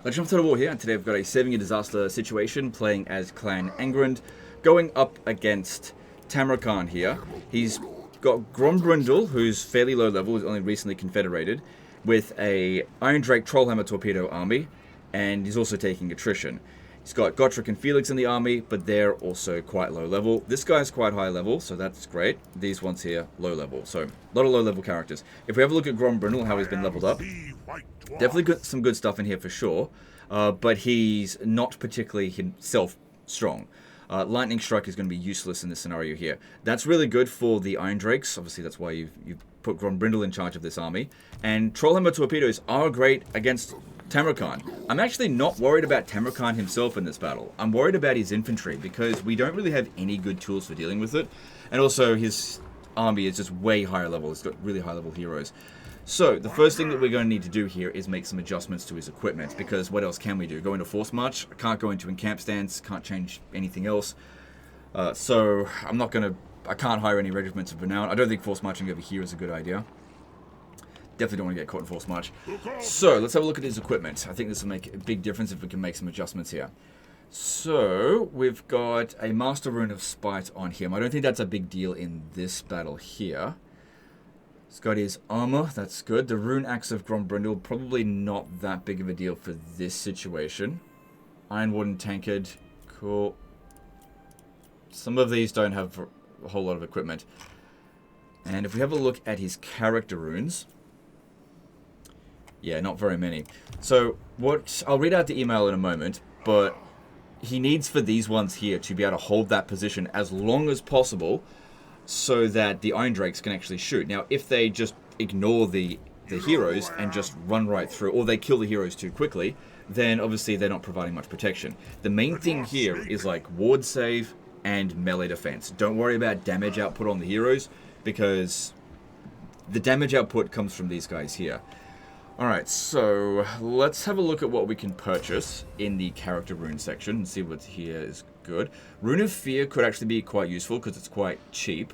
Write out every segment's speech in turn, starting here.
Legend of Total War here, and today I've got a saving a disaster situation playing as Clan Angrand, going up against Tamurkhan here. He's got Grombrundle, who's fairly low level, who's only recently confederated, with a Iron Drake Trollhammer Torpedo army, and he's also taking Attrition. He's got Gotrek and Felix in the army, but they're also quite low level. This guy's quite high level, so that's great. These ones here, low level. So, a lot of low level characters. If we have a look at Grombrundle, how he's been leveled up, definitely got some good stuff in here for sure, but he's not particularly himself strong. Lightning Strike is going to be useless in this scenario here. That's really good for the Iron Drakes. Obviously, that's why you've put Grombrundle in charge of this army. And Trollhammer Torpedoes are great against Tamurkhan. I'm actually not worried about Tamurkhan himself in this battle. I'm worried about his infantry because we don't really have any good tools for dealing with it. And also, his army is just way higher level. It's got really high level heroes. So, the first thing that we're going to need to do here is make some adjustments to his equipment, because what else can we do? Go into Force March? I can't go into encamp stance, can't change anything else. So, I can't hire any regiments for now. I don't think Force Marching over here is a good idea. Definitely don't want to get caught in Force March. So, let's have a look at his equipment. I think this will make a big difference if we can make some adjustments here. So, we've got a Master Rune of Spite on him. I don't think that's a big deal in this battle here. He's got his armor, that's good. The Rune Axe of Grombrundle, probably not that big of a deal for this situation. Iron Warden Tankard, cool. Some of these don't have a whole lot of equipment. And if we have a look at his character runes, yeah, not very many. So, I'll read out the email in a moment, but he needs for these ones here to be able to hold that position as long as possible, so that the Iron Drakes can actually shoot. Now, if they just ignore the heroes and just run right through, or they kill the heroes too quickly, then obviously they're not providing much protection. The main thing here is like ward save and melee defense. Don't worry about damage output on the heroes, because the damage output comes from these guys here. Alright, so let's have a look at what we can purchase in the character rune section and see what here is good. Rune of Fear could actually be quite useful because it's quite cheap,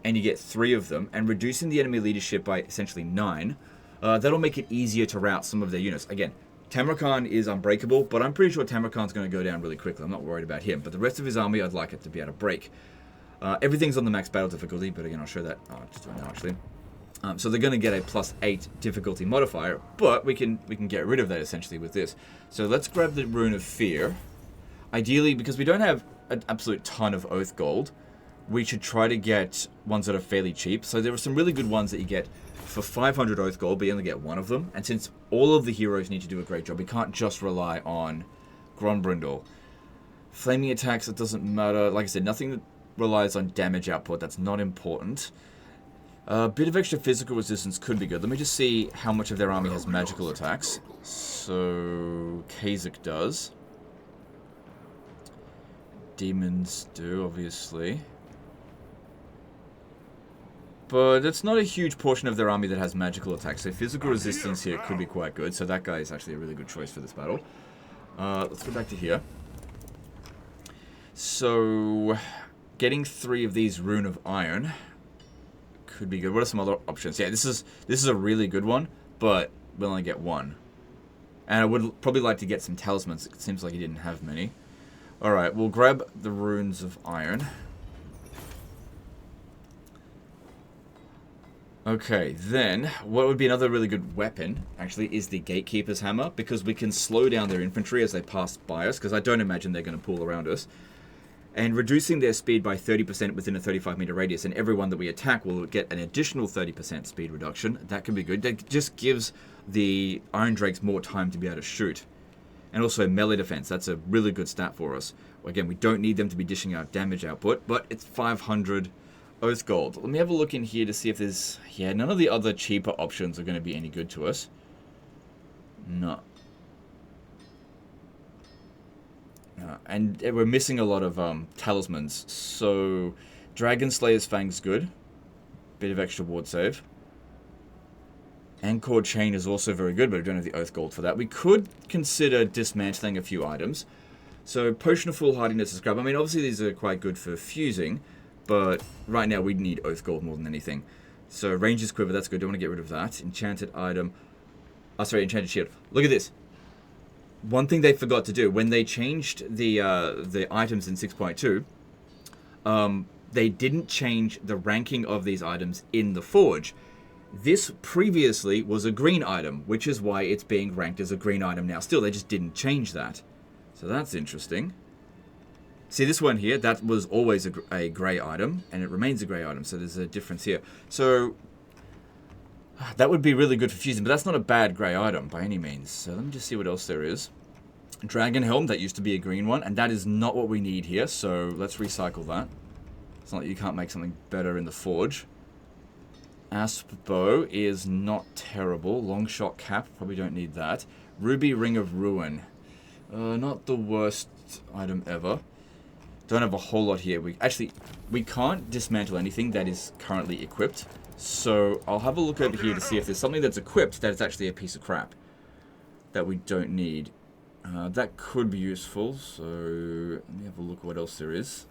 and you get 3 of them, and reducing the enemy leadership by essentially 9. That'll make it easier to rout some of their units. Again, Tamurkhan is unbreakable, but I'm pretty sure Tamurkhan's going to go down really quickly. I'm not worried about him, but the rest of his army, I'd like it to be able to break. Everything's on the max battle difficulty, but again, I'll show that just right now, actually. So they're going to get a +8 difficulty modifier, but we can get rid of that essentially with this. So let's grab the Rune of Fear. Ideally, because we don't have an absolute ton of Oath Gold, we should try to get ones that are fairly cheap. So there are some really good ones that you get for 500 Oath Gold, but you only get 1 of them. And since all of the heroes need to do a great job, we can't just rely on Grombrundle. Flaming attacks, it doesn't matter. Like I said, nothing that relies on damage output. That's not important. A bit of extra physical resistance could be good. Let me just see how much of their army has magical attacks. So, Kha'Zix does. Demons do, obviously. But it's not a huge portion of their army that has magical attacks. So physical resistance here could be quite good. So that guy is actually a really good choice for this battle. Let's go back to here. So, getting 3 of these Rune of Iron could be good. What are some other options? Yeah, this is a really good one, but we'll only get 1. And I would probably like to get some talismans. It seems like he didn't have many. Alright, we'll grab the Runes of Iron. Okay, then, what would be another really good weapon, actually, is the Gatekeeper's Hammer, because we can slow down their infantry as they pass by us, because I don't imagine they're going to pull around us. And reducing their speed by 30% within a 35-meter radius, and everyone that we attack will get an additional 30% speed reduction. That can be good. That just gives the Iron Drakes more time to be able to shoot. And also melee defense. That's a really good stat for us. Again, we don't need them to be dishing out damage output, but it's 500 Oath Gold. Let me have a look in here to see if there's... Yeah, none of the other cheaper options are going to be any good to us. No. And we're missing a lot of talismans. So, Dragon Slayer's Fang's good. Bit of extra ward save. Anchor Chain is also very good, but I don't have the Oath Gold for that. We could consider dismantling a few items. So, Potion of Foolhardiness is crap. I mean, obviously these are quite good for fusing, but right now we need Oath Gold more than anything. So, Ranger's Quiver, that's good. Don't want to get rid of that. Enchanted item. Oh, sorry, Enchanted Shield. Look at this. one thing they forgot to do when they changed the items in 6.2, they didn't change the ranking of these items in the forge. This previously was a green item, which is why it's being ranked as a green item now. Still, they just didn't change that. So that's interesting. See, this one here, that was always a grey item, and it remains a grey item, so there's a difference here. So, that would be really good for fusing, but that's not a bad grey item by any means. So let me just see what else there is. Dragon Helm, that used to be a green one, and that is not what we need here, so let's recycle that. It's not like you can't make something better in the forge. Asp Bow is not terrible. Long Shot Cap, probably don't need that. Ruby Ring of Ruin. Not the worst item ever. Don't have a whole lot here. We can't dismantle anything that is currently equipped. So I'll have a look over here to see if there's something that's equipped that is actually a piece of crap that we don't need. That could be useful. So let me have a look at what else there is.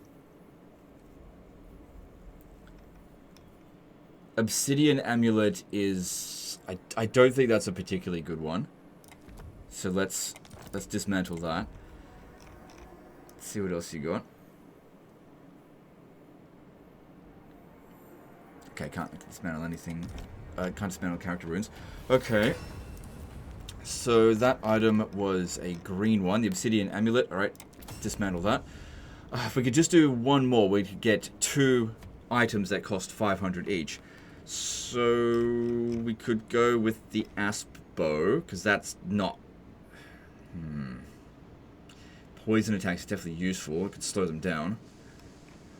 Obsidian Amulet is... I don't think that's a particularly good one. So let's dismantle that. Let's see what else you got. Okay, can't dismantle anything. Can't dismantle character runes. Okay. So that item was a green one. The Obsidian Amulet. Alright, dismantle that. If we could just do one more, we could get 2 items that cost 500 each. So we could go with the Asp Bow, because that's not... Poison attacks is definitely useful. It could slow them down.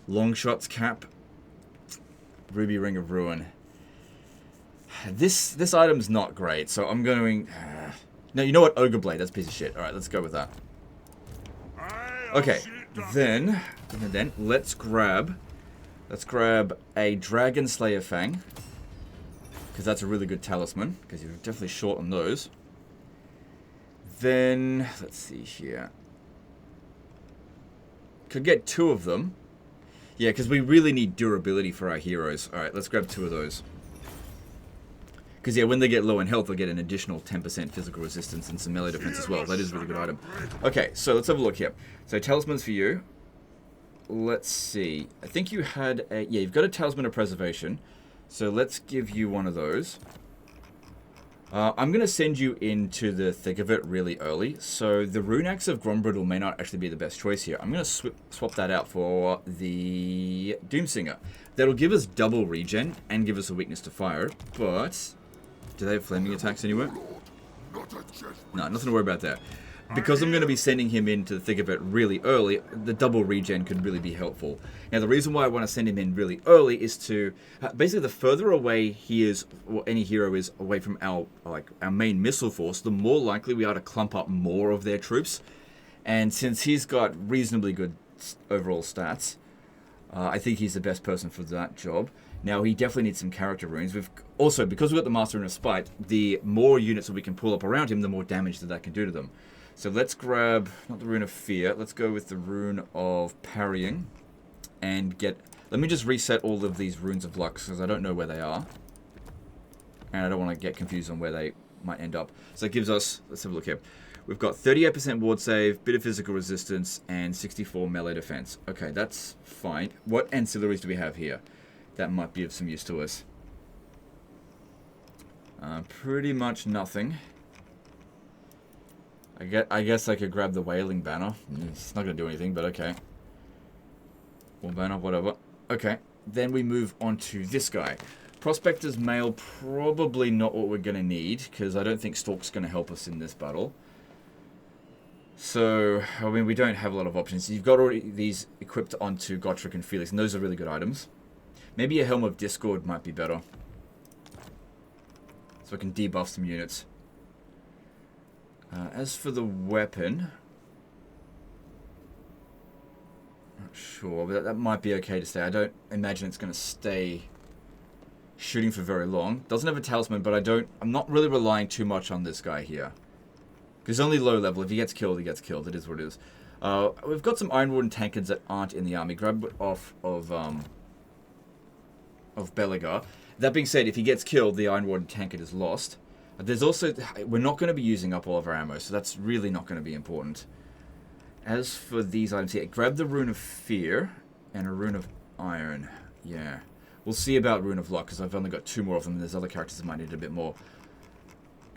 Long Shot's Cap. Ruby Ring of Ruin. This item's not great, so I'm going... No, you know what? Ogre Blade, that's a piece of shit. Alright, let's go with that. Okay, then let's grab a Dragon Slayer Fang, because that's a really good talisman, because you're definitely short on those. Then, let's see here. Could get 2 of them. Yeah, because we really need durability for our heroes. Alright, let's grab 2 of those. Because, yeah, when they get low in health, they'll get an additional 10% physical resistance and some melee defense as well. That is a really good item. Okay, so let's have a look here. So, talismans for you. Let's see. I think you had a... Yeah, you've got a Talisman of Preservation. So, let's give you one of those. I'm going to send you into the thick of it really early. So, the Rune Axe of Grombrindle may not actually be the best choice here. I'm going to swap that out for the Doomsinger. That'll give us double regen and give us a weakness to fire. But, do they have flaming attacks anywhere? No, nothing to worry about there. Because I'm going to be sending him into the thick of it really early, the double regen could really be helpful. Now, the reason why I want to send him in really early is to... basically, the further away he is, or any hero is, away from our main missile force, the more likely we are to clump up more of their troops. And since he's got reasonably good overall stats, I think he's the best person for that job. Now, he definitely needs some character runes. We've also, because we've got the Master Rune of Spite, the more units that we can pull up around him, the more damage that can do to them. So let's grab, not the Rune of Fear, let's go with the Rune of Parrying. And get, let me just reset all of these Runes of Luck, because I don't know where they are. And I don't want to get confused on where they might end up. So it gives us, let's have a look here. We've got 38% ward save, bit of physical resistance, and 64 melee defense. Okay, that's fine. What ancillaries do we have here that might be of some use to us? Pretty much nothing. I guess I could grab the Wailing Banner. It's not going to do anything, but okay. War Banner, whatever. Okay, then we move on to this guy. Prospector's Mail, probably not what we're going to need, because I don't think Stalk's going to help us in this battle. So, I mean, we don't have a lot of options. You've got already these equipped onto Gotrek and Felix, and those are really good items. Maybe a Helm of Discord might be better. So I can debuff some units. As for the weapon... Not sure, but that might be okay to stay. I don't imagine it's going to stay shooting for very long. Doesn't have a talisman, but I'm not really relying too much on this guy here. Because he's only low level. If he gets killed, he gets killed. It is what it is. We've got some Iron Warden tankards that aren't in the army. Grab it off of Belegar. That being said, if he gets killed, the Iron Warden tankard is lost. There's also... We're not going to be using up all of our ammo, so that's really not going to be important. As for these items here, grab the Rune of Fear and a Rune of Iron. Yeah. We'll see about Rune of Luck, because I've only got 2 more of them, and there's other characters that might need a bit more.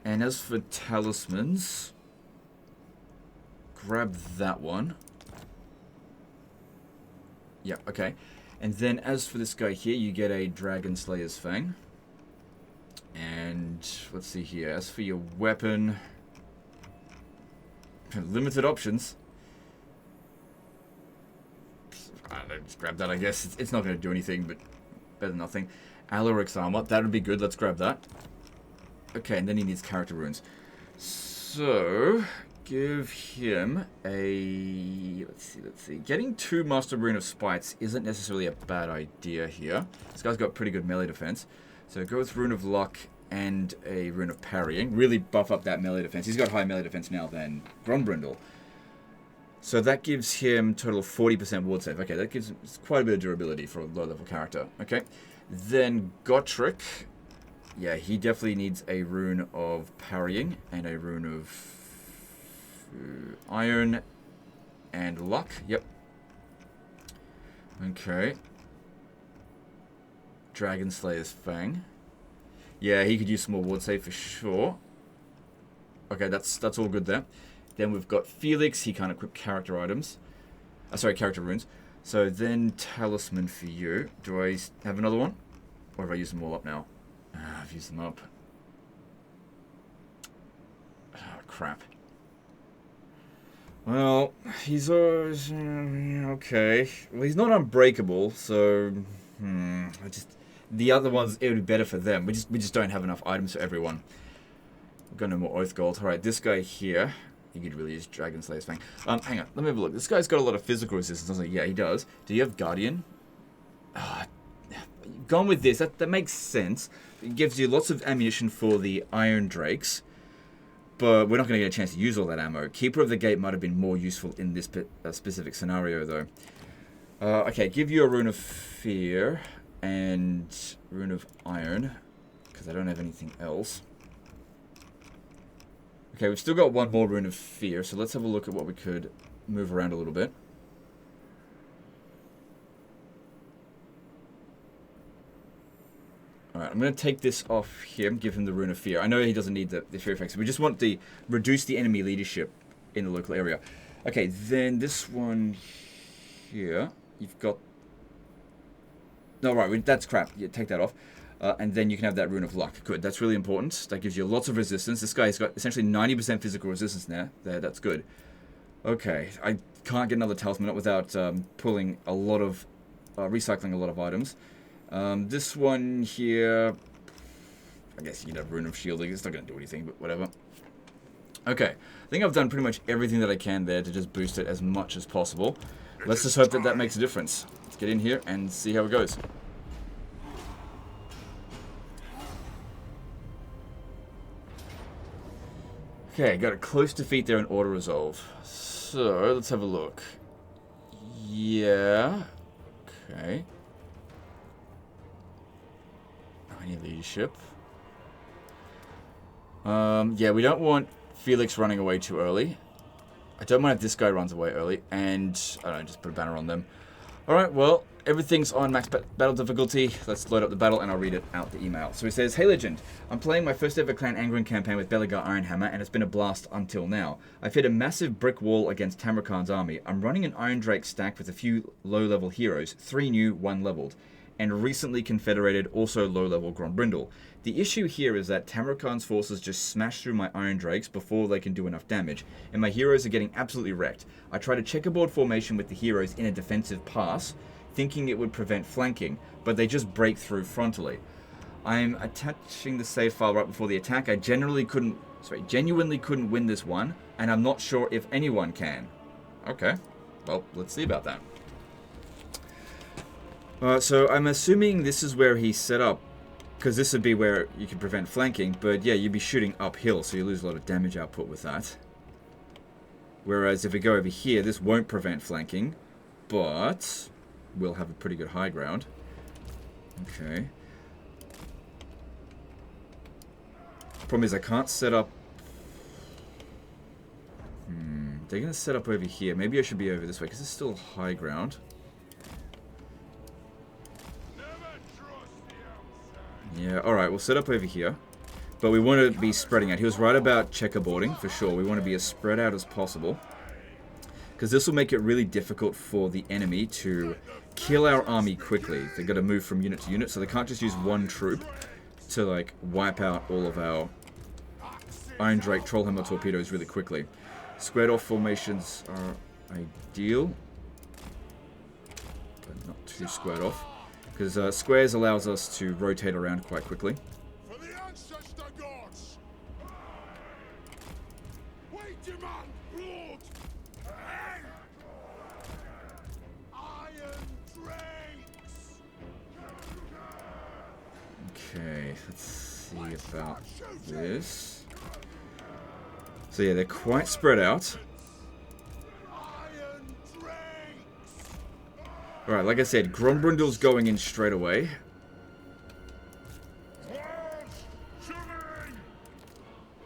And as for Talismans, grab that one. Yeah, okay. And then as for this guy here, you get a Dragon Slayer's Fang. And let's see here, as for your weapon, limited options. I don't know, just grab that, I guess. It's not going to do anything, but better than nothing. Alaric's armor, that would be good. Let's grab that. Okay, and then he needs character runes. So, give him a... Let's see. Getting 2 Master Rune of Spites isn't necessarily a bad idea here. This guy's got pretty good melee defense. So go with Rune of Luck and a Rune of Parrying. Really buff up that melee defense. He's got higher melee defense now than Grombrindle. So that gives him total of 40% ward save. Okay, that gives him quite a bit of durability for a low-level character. Okay, then Gotrek. Yeah, he definitely needs a Rune of Parrying and a Rune of Iron and Luck. Yep. Okay. Dragon Slayer's Fang. Yeah, he could use some more ward save for sure. Okay, that's all good there. Then we've got Felix. He can't equip character items. Character runes. So then Talisman for you. Do I have another one? Or have I used them all up now? I've used them up. Oh, crap. Well, he's okay. Well, he's not unbreakable, so the other ones, it would be better for them. We just don't have enough items for everyone. We've got no more Oath Gold. All right, this guy here, he could really use Dragon Slayer's Fang. Hang on, let me have a look. This guy's got a lot of physical resistance. I was like, yeah, he does. Do you have Guardian? Gone with this. That makes sense. It gives you lots of ammunition for the Iron Drakes, but we're not going to get a chance to use all that ammo. Keeper of the Gate might have been more useful in this specific scenario, though. Okay, give you a Rune of Fear and Rune of Iron, because I don't have anything else. Okay, we've still got 1 more Rune of Fear, so let's have a look at what we could move around a little bit. Alright, I'm going to take this off him, give him the Rune of Fear. I know he doesn't need the Fear effects. We just want to reduce the enemy leadership in the local area. Okay, then this one here, you've got... No, right, that's crap. Yeah, take that off. And then you can have that Rune of Luck. Good, that's really important. That gives you lots of resistance. This guy's got essentially 90% physical resistance now. That's good. Okay, I can't get another Talisman up without pulling a lot of... recycling a lot of items. This one here, I guess you can have Rune of Shielding. It's not going to do anything, but whatever. Okay, I think I've done pretty much everything that I can there to just boost it as much as possible. Let's just hope that that makes a difference. Let's get in here and see how it goes. Okay, got a close defeat there in auto resolve. So, let's have a look. Yeah. Okay. Any leadership. Yeah, we don't want Felix running away too early. I don't mind if this guy runs away early. And, I don't know, just put a banner on them. Alright, well, everything's on max battle difficulty. Let's load up the battle and I'll read it out the email. So he says, "Hey Legend, I'm playing my first ever Clan Angren campaign with Belegar Ironhammer and it's been a blast until now. I've hit a massive brick wall against Tamurkhan's army. I'm running an Iron Drake stack with a few low-level heroes, 3 new, 1 leveled. And recently confederated, also low-level Grombrindle. The issue here is that Tamurkhan's forces just smash through my Iron Drakes before they can do enough damage, and my heroes are getting absolutely wrecked. I try to checkerboard formation with the heroes in a defensive pass, thinking it would prevent flanking, but they just break through frontally. I'm attaching the save file right before the attack. I genuinely couldn't win this one, and I'm not sure if anyone can." Okay, well, let's see about that. So I'm assuming this is where he set up, because this would be where you can prevent flanking, but yeah, you'd be shooting uphill, so you lose a lot of damage output with that. Whereas if we go over here, this won't prevent flanking, but we'll have a pretty good high ground. Okay. Problem is I can't set up... They're going to set up over here. Maybe I should be over this way, because it's still high ground. Yeah, alright, we'll set up over here. But we want to be spreading out. He was right about checkerboarding, for sure. We want to be as spread out as possible. Because this will make it really difficult for the enemy to kill our army quickly. They've got to move from unit to unit, so they can't just use one troop to, like, wipe out all of our Iron Drake Trollhammer torpedoes really quickly. Squared off formations are ideal, but not too squared off, because squares allows us to rotate around quite quickly. For the ancestor gods. We demand blood. Iron drakes. Okay, let's see about this. So yeah, they're quite spread out. Alright, like I said, Grombrundle's going in straight away.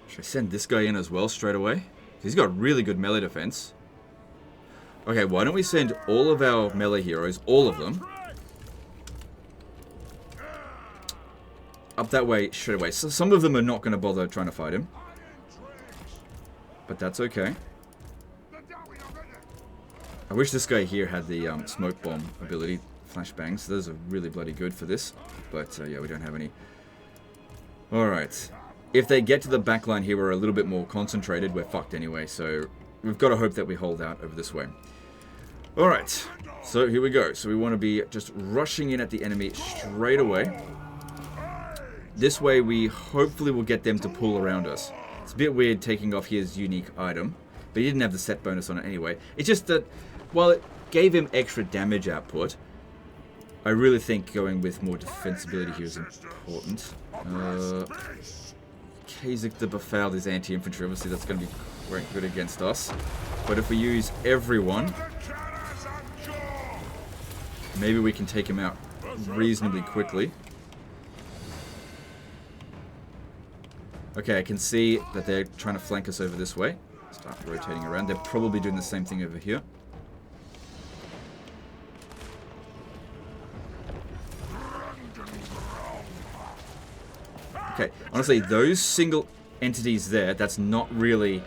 Should I send this guy in as well straight away? He's got really good melee defense. Okay, why don't we send all of our melee heroes, all of them, up that way straight away. So some of them are not going to bother trying to fight him. But that's okay. I wish this guy here had the smoke bomb ability, flashbangs. Those are really bloody good for this. But yeah, we don't have any. Alright. If they get to the back line here, we're a little bit more concentrated. We're fucked anyway, so we've got to hope that we hold out over this way. Alright. So here we go. So we want to be just rushing in at the enemy straight away. This way we hopefully will get them to pull around us. It's a bit weird taking off his unique item, but he didn't have the set bonus on it anyway. It's just that while it gave him extra damage output, I really think going with more defensibility here is important. Kasich the Befouled is anti-infantry, obviously that's going to be quite good against us. But if we use everyone, maybe we can take him out reasonably quickly. Okay, I can see that they're trying to flank us over this way. Start rotating around. They're probably doing the same thing over here. Okay, honestly, those single entities there, that's not really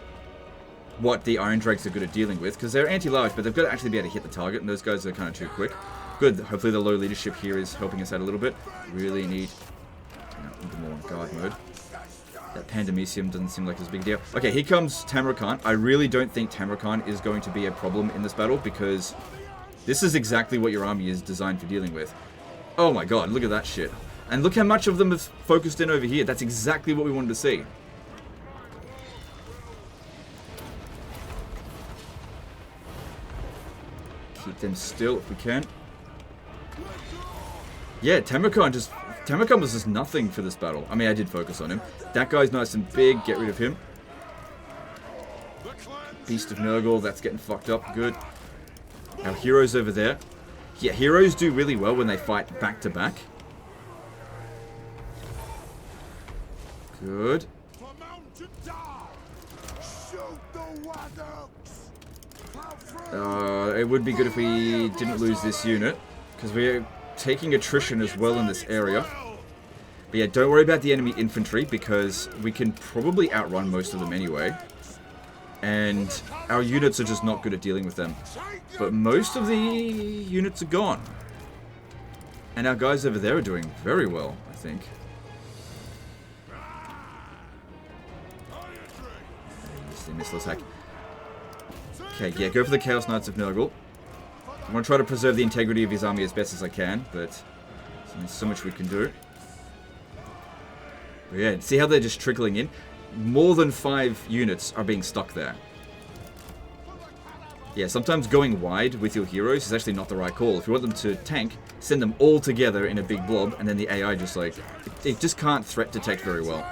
what the Iron Drakes are good at dealing with, because they're anti-large, but they've got to actually be able to hit the target, and those guys are kind of too quick. Good, hopefully the low leadership here is helping us out a little bit. Really need, a little more guard mode. That Pandemicium doesn't seem like it's a big deal. Okay, here comes Tamurkhan. I really don't think Tamurkhan is going to be a problem in this battle, because this is exactly what your army is designed for dealing with. Oh my god, look at that shit. And look how much of them have focused in over here. That's exactly what we wanted to see. Keep them still if we can. Yeah, Tamurkhan was just nothing for this battle. I mean, I did focus on him. That guy's nice and big. Get rid of him. Beast of Nurgle. That's getting fucked up. Good. Our heroes over there. Yeah, heroes do really well when they fight back to back. Good. It would be good if we didn't lose this unit, because we're taking attrition as well in this area. But yeah, don't worry about the enemy infantry, because we can probably outrun most of them anyway. And our units are just not good at dealing with them. But most of the units are gone. And our guys over there are doing very well, I think. Missile attack. Okay, yeah, go for the Chaos Knights of Nurgle. I want to try to preserve the integrity of his army as best as I can, but there's so much we can do. But yeah, see how they're just trickling in? More than 5 units are being stuck there. Yeah, sometimes going wide with your heroes is actually not the right call. If you want them to tank, send them all together in a big blob, and then the AI just like... It just can't threat detect very well.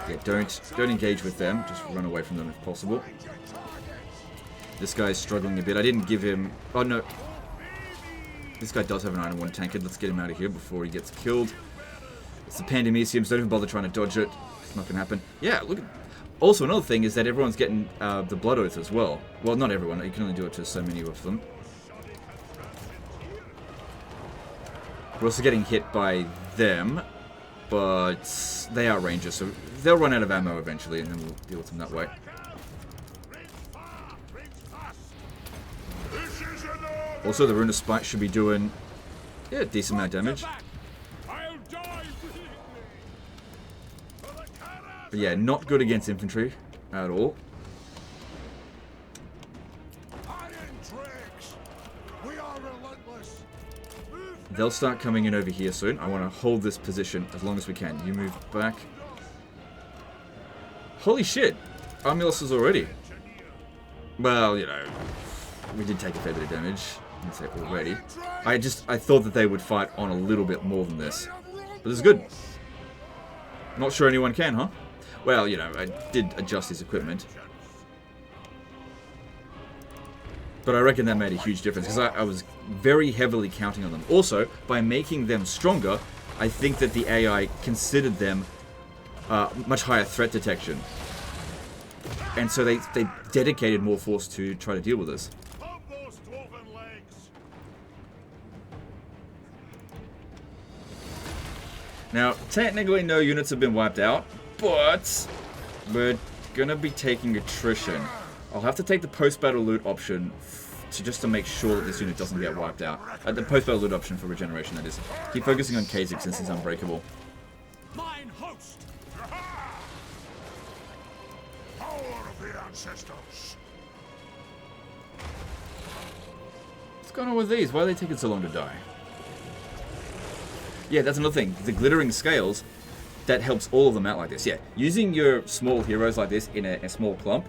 Yeah, don't engage with them. Just run away from them if possible. This guy's struggling a bit. I didn't give him... Oh, no. This guy does have an Iron 1 tanked. Let's get him out of here before he gets killed. It's the Pandemiciums. Don't even bother trying to dodge it. It's not going to happen. Yeah, look at... Also, another thing is that everyone's getting the Blood Oath as well. Well, not everyone. You can only do it to so many of them. We're also getting hit by them, but they are rangers, so they'll run out of ammo eventually, and then we'll deal with them that way. Also, the Rune of Spite should be doing, yeah, a decent amount of damage. But yeah, not good against infantry at all. They'll start coming in over here soon. I want to hold this position as long as we can. You move back. Holy shit! Army losses already. Well, you know, we did take a fair bit of damage. I'd say already. I thought that they would fight on a little bit more than this. But this is good. Not sure anyone can, huh? Well, you know, I did adjust his equipment. But I reckon that made a huge difference, because I was very heavily counting on them. Also, by making them stronger, I think that the AI considered them much higher threat detection. And so they dedicated more force to try to deal with us. Now, technically no units have been wiped out, but we're going to be taking Attrition. I'll have to take the post-battle loot option just to make sure that this unit doesn't get wiped out. The post-battle loot option for regeneration, that is. Keep focusing on Kha'Zix since he's unbreakable. Mine host. Power of the ancestors. What's going on with these? Why are they taking so long to die? Yeah, that's another thing. The glittering scales, that helps all of them out like this. Yeah, using your small heroes like this in a small clump,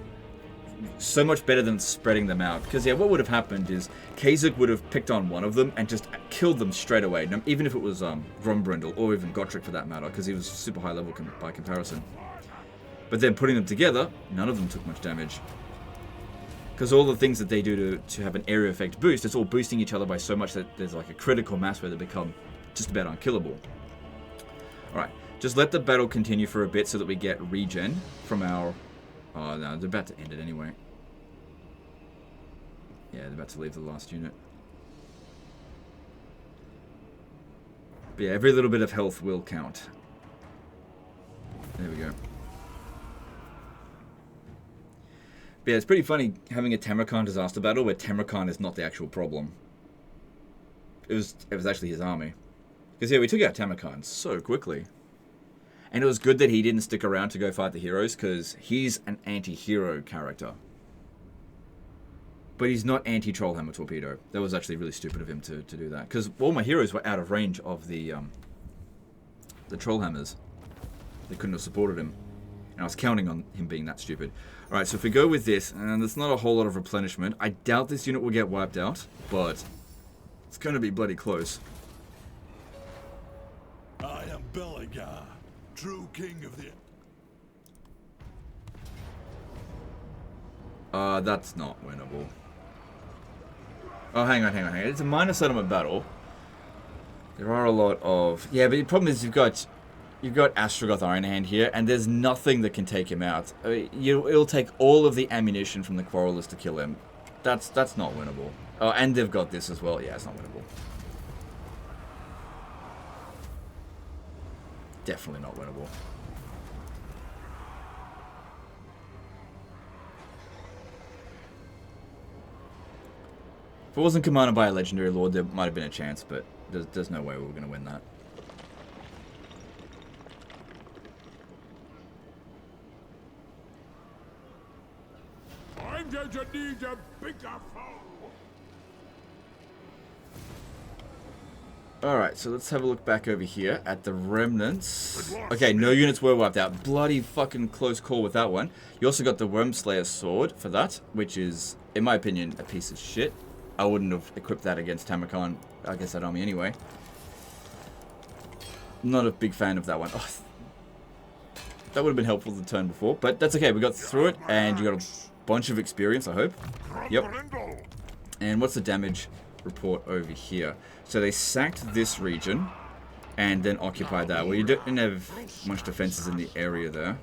so much better than spreading them out. Because, yeah, what would have happened is Kha'Zix would have picked on one of them and just killed them straight away. Even if it was Grombrindle or even Gotrek for that matter, because he was super high level by comparison. But then putting them together, none of them took much damage. Because all the things that they do to have an area effect boost, it's all boosting each other by so much that there's like a critical mass where they become just about unkillable. Alright, just let the battle continue for a bit so that we get regen from our... Oh no, they're about to end it anyway. Yeah, they're about to leave the last unit. But yeah, every little bit of health will count. There we go. But yeah, it's pretty funny having a Tamurkhan disaster battle where Tamurkhan is not the actual problem. It was actually his army. Because yeah, we took out Tamurkhan so quickly. And it was good that he didn't stick around to go fight the heroes, because he's an anti-hero character. But he's not anti-Trollhammer Torpedo. That was actually really stupid of him to do that. Because all my heroes were out of range of the Trollhammers. They couldn't have supported him. And I was counting on him being that stupid. Alright, so if we go with this, and there's not a whole lot of replenishment, I doubt this unit will get wiped out, but it's going to be bloody close. I am Beligar, true king of the... That's not winnable. Oh, hang on. It's a minor settlement battle. There are a lot of... Yeah, but the problem is you've got Astrogoth Ironhand here, and there's nothing that can take him out. I mean, it'll take all of the ammunition from the Quarrelers to kill him. That's not winnable. Oh, and they've got this as well. Yeah, it's not winnable. Definitely not winnable. If it wasn't commanded by a legendary lord, there might have been a chance, but there's no way we were going to win that. I'm going to need a bigger foe. Alright, so let's have a look back over here at the remnants. Okay, no units were wiped out. Bloody fucking close call with that one. You also got the Wormslayer sword for that, which is, in my opinion, a piece of shit. I wouldn't have equipped that against Tamurkhan, against that army anyway. Not a big fan of that one. Oh, that would have been helpful the turn before, but that's okay. We got through it, and you got a bunch of experience, I hope. Yep. And what's the damage report over here? So they sacked this region. and then occupy that. Well, you don't have much defenses in the area there.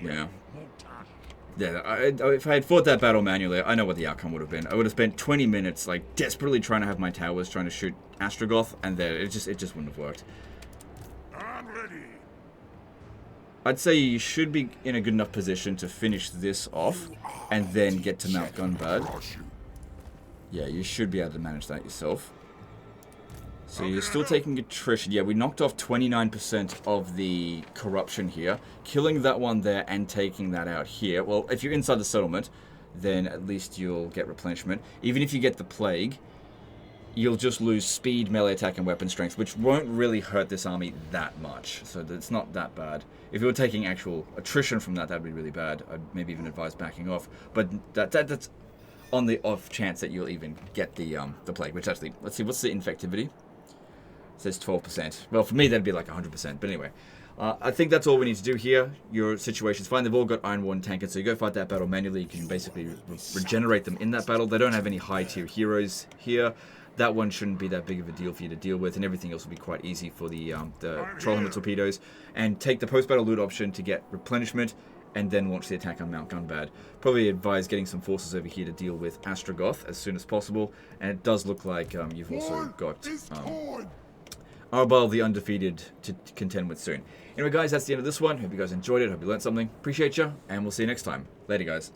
Yeah. Yeah, if I had fought that battle manually, I know what the outcome would have been. I would have spent 20 minutes, like, desperately trying to have my towers trying to shoot Astrogoth, and then it just wouldn't have worked. I'm ready. I'd say you should be in a good enough position to finish this off, and then get to Mount Gunbad. Yeah, you should be able to manage that yourself. So you're still taking attrition. Yeah, we knocked off 29% of the corruption here. Killing that one there and taking that out here. Well, if you're inside the settlement, then at least you'll get replenishment. Even if you get the plague, you'll just lose speed, melee attack, and weapon strength, which won't really hurt this army that much. So it's not that bad. If you were taking actual attrition from that'd be really bad. I'd maybe even advise backing off. But that's on the off chance that you'll even get the plague, which actually, let's see, what's the infectivity? It says 12%. Well, for me, that'd be like 100%. But anyway, I think that's all we need to do here. Your situation's fine. They've all got Iron Warden tankers, so you go fight that battle manually. You can basically regenerate them in that battle. They don't have any high-tier heroes here. That one shouldn't be that big of a deal for you to deal with, and everything else will be quite easy for the Trollhammer torpedoes. And take the post-battle loot option to get replenishment, and then launch the attack on Mount Gunbad. Probably advise getting some forces over here to deal with Astrogoth as soon as possible. And it does look like you've also got Arbal the Undefeated to contend with soon. Anyway, guys, that's the end of this one. Hope you guys enjoyed it. Hope you learned something. Appreciate you, and we'll see you next time. Later, guys.